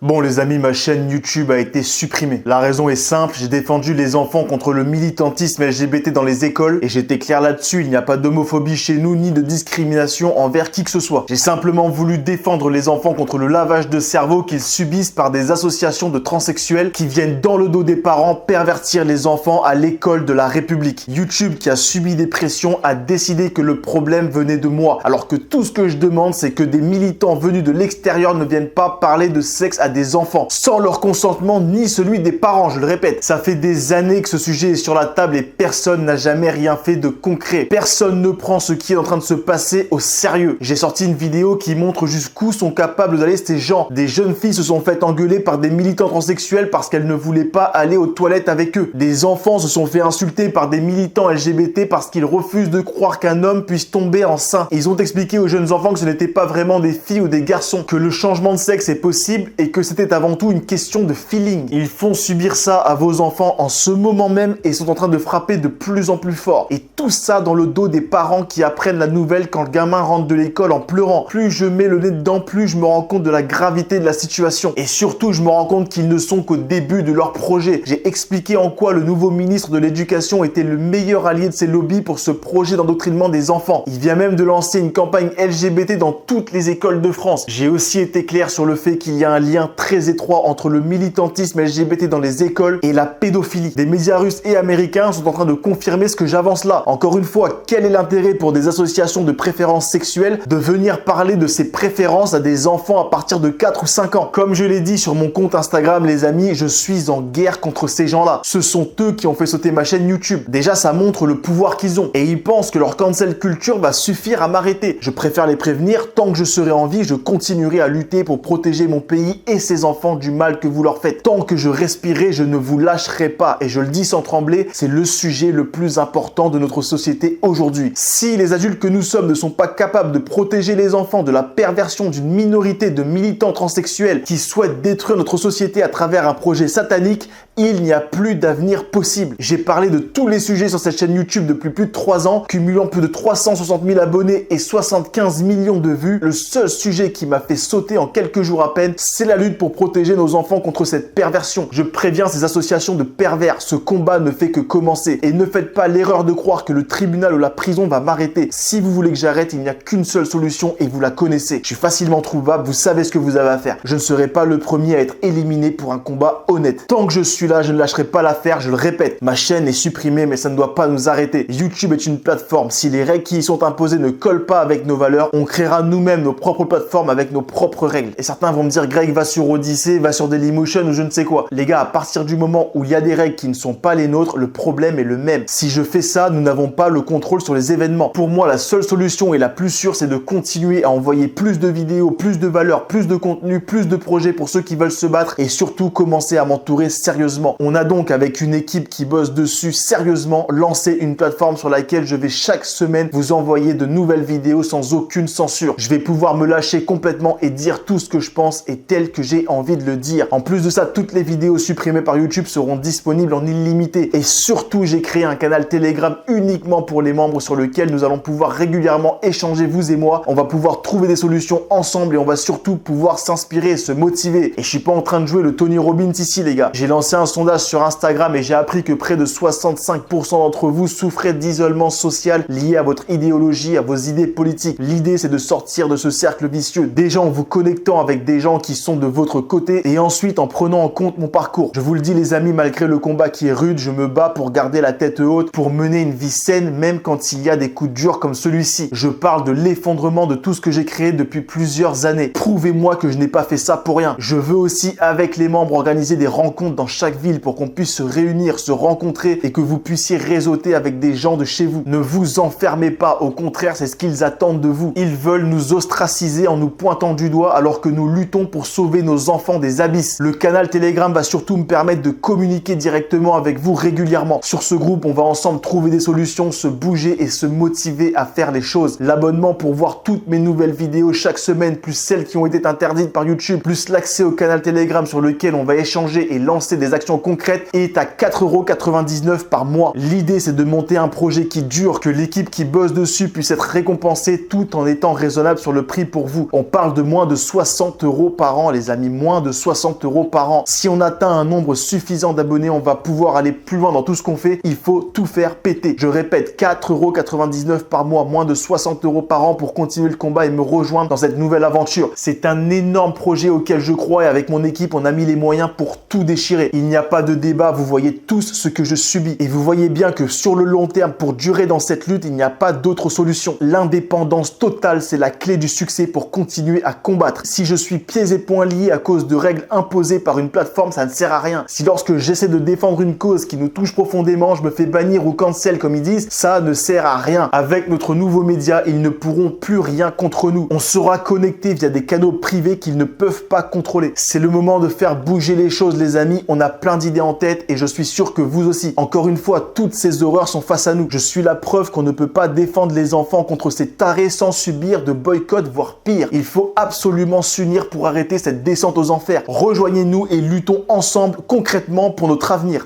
Bon les amis, ma chaîne YouTube a été supprimée. La raison est simple, j'ai défendu les enfants contre le militantisme LGBT dans les écoles et j'étais clair là-dessus, il n'y a pas d'homophobie chez nous ni de discrimination envers qui que ce soit. J'ai simplement voulu défendre les enfants contre le lavage de cerveau qu'ils subissent par des associations de transsexuels qui viennent dans le dos des parents pervertir les enfants à l'école de la République. YouTube, qui a subi des pressions, a décidé que le problème venait de moi, alors que tout ce que je demande c'est que des militants venus de l'extérieur ne viennent pas parler de sexe à des enfants, sans leur consentement ni celui des parents, je le répète. Ça fait des années que ce sujet est sur la table et personne n'a jamais rien fait de concret. Personne ne prend ce qui est en train de se passer au sérieux. J'ai sorti une vidéo qui montre jusqu'où sont capables d'aller ces gens. Des jeunes filles se sont fait engueuler par des militants transsexuels parce qu'elles ne voulaient pas aller aux toilettes avec eux. Des enfants se sont fait insulter par des militants LGBT parce qu'ils refusent de croire qu'un homme puisse tomber enceint. Ils ont expliqué aux jeunes enfants que ce n'était pas vraiment des filles ou des garçons, que le changement de sexe est possible et que c'était avant tout une question de feeling. Ils font subir ça à vos enfants en ce moment même et sont en train de frapper de plus en plus fort. Et tout ça dans le dos des parents qui apprennent la nouvelle quand le gamin rentre de l'école en pleurant. Plus je mets le nez dedans, plus je me rends compte de la gravité de la situation. Et surtout, je me rends compte qu'ils ne sont qu'au début de leur projet. J'ai expliqué en quoi le nouveau ministre de l'Éducation était le meilleur allié de ces lobbies pour ce projet d'endoctrinement des enfants. Il vient même de lancer une campagne LGBT dans toutes les écoles de France. J'ai aussi été clair sur le fait qu'il y a un lien très étroit entre le militantisme LGBT dans les écoles et la pédophilie. Des médias russes et américains sont en train de confirmer ce que j'avance là. Encore une fois, quel est l'intérêt pour des associations de préférences sexuelles de venir parler de ces préférences à des enfants à partir de 4 ou 5 ans? Comme je l'ai dit sur mon compte Instagram, les amis, je suis en guerre contre ces gens-là. Ce sont eux qui ont fait sauter ma chaîne YouTube. Déjà, ça montre le pouvoir qu'ils ont. Et ils pensent que leur cancel culture va suffire à m'arrêter. Je préfère les prévenir. Tant que je serai en vie, je continuerai à lutter pour protéger mon pays et ses enfants du mal que vous leur faites. Tant que je respirerai, je ne vous lâcherai pas. Et je le dis sans trembler, c'est le sujet le plus important de notre société aujourd'hui. Si les adultes que nous sommes ne sont pas capables de protéger les enfants de la perversion d'une minorité de militants transsexuels qui souhaitent détruire notre société à travers un projet satanique, il n'y a plus d'avenir possible. J'ai parlé de tous les sujets sur cette chaîne YouTube depuis plus de 3 ans, cumulant plus de 360 000 abonnés et 75 millions de vues. Le seul sujet qui m'a fait sauter en quelques jours à peine, c'est la lutte pour protéger nos enfants contre cette perversion. Je préviens ces associations de pervers, ce combat ne fait que commencer. Et ne faites pas l'erreur de croire que le tribunal ou la prison va m'arrêter. Si vous voulez que j'arrête, il n'y a qu'une seule solution et vous la connaissez. Je suis facilement trouvable, vous savez ce que vous avez à faire. Je ne serai pas le premier à être éliminé pour un combat honnête. Tant que je suis là, je ne lâcherai pas l'affaire, je le répète. Ma chaîne est supprimée, mais ça ne doit pas nous arrêter. YouTube est une plateforme. Si les règles qui y sont imposées ne collent pas avec nos valeurs, on créera nous-mêmes nos propres plateformes avec nos propres règles. Et certains vont me dire, Greg, va sur Odyssey, va sur Dailymotion ou je ne sais quoi. Les gars, à partir du moment où il y a des règles qui ne sont pas les nôtres, le problème est le même. Si je fais ça, nous n'avons pas le contrôle sur les événements. Pour moi, la seule solution et la plus sûre, c'est de continuer à envoyer plus de vidéos, plus de valeurs, plus de contenu, plus de projets pour ceux qui veulent se battre et surtout commencer à m'entourer sérieusement. On a donc, avec une équipe qui bosse dessus sérieusement, lancé une plateforme sur laquelle je vais chaque semaine vous envoyer de nouvelles vidéos sans aucune censure. Je vais pouvoir me lâcher complètement et dire tout ce que je pense et tel que j'ai envie de le dire. En plus de ça, toutes les vidéos supprimées par YouTube seront disponibles en illimité. Et surtout, j'ai créé un canal Telegram uniquement pour les membres sur lequel nous allons pouvoir régulièrement échanger, vous et moi. On va pouvoir trouver des solutions ensemble et on va surtout pouvoir s'inspirer et se motiver. Et je suis pas en train de jouer le Tony Robbins ici, les gars. J'ai lancé un sondage sur Instagram et j'ai appris que près de 65% d'entre vous souffraient d'isolement social lié à votre idéologie, à vos idées politiques. L'idée, c'est de sortir de ce cercle vicieux. Déjà en vous connectant avec des gens qui sont de votre côté et ensuite en prenant en compte mon parcours. Je vous le dis les amis, malgré le combat qui est rude, je me bats pour garder la tête haute, pour mener une vie saine même quand il y a des coups durs comme celui-ci. Je parle de l'effondrement de tout ce que j'ai créé depuis plusieurs années. Prouvez-moi que je n'ai pas fait ça pour rien. Je veux aussi avec les membres organiser des rencontres dans chaque ville pour qu'on puisse se réunir, se rencontrer et que vous puissiez réseauter avec des gens de chez vous. Ne vous enfermez pas, au contraire, c'est ce qu'ils attendent de vous. Ils veulent nous ostraciser en nous pointant du doigt alors que nous luttons pour sauver nos enfants des abysses. Le canal Telegram va surtout me permettre de communiquer directement avec vous régulièrement. Sur ce groupe, on va ensemble trouver des solutions, se bouger et se motiver à faire les choses. L'abonnement pour voir toutes mes nouvelles vidéos chaque semaine, plus celles qui ont été interdites par YouTube, plus l'accès au canal Telegram sur lequel on va échanger et lancer des actions actions concrètes est à 4,99 € par mois. L'idée, c'est de monter un projet qui dure, que l'équipe qui bosse dessus puisse être récompensée tout en étant raisonnable sur le prix pour vous. On parle de moins de 60 € par an, les amis, moins de 60 € par an. Si on atteint un nombre suffisant d'abonnés, on va pouvoir aller plus loin dans tout ce qu'on fait. Il faut tout faire péter. Je répète, 4,99 € par mois, moins de 60 € par an pour continuer le combat et me rejoindre dans cette nouvelle aventure. C'est un énorme projet auquel je crois et avec mon équipe, on a mis les moyens pour tout déchirer. Il n'y a pas de débat, vous voyez tous ce que je subis et vous voyez bien que sur le long terme, pour durer dans cette lutte, il n'y a pas d'autre solution. L'indépendance totale, c'est la clé du succès pour continuer à combattre. Si je suis pieds et poings liés à cause de règles imposées par une plateforme, ça ne sert à rien. Si lorsque j'essaie de défendre une cause qui nous touche profondément, je me fais bannir ou cancel comme ils disent, ça ne sert à rien. Avec notre nouveau média, ils ne pourront plus rien contre nous. On sera connecté via des canaux privés qu'ils ne peuvent pas contrôler. C'est le moment de faire bouger les choses, les amis. On a plein d'idées en tête et je suis sûr que vous aussi. Encore une fois, toutes ces horreurs sont face à nous. Je suis la preuve qu'on ne peut pas défendre les enfants contre ces tarés sans subir de boycott, voire pire. Il faut absolument s'unir pour arrêter cette descente aux enfers. Rejoignez-nous et luttons ensemble concrètement pour notre avenir.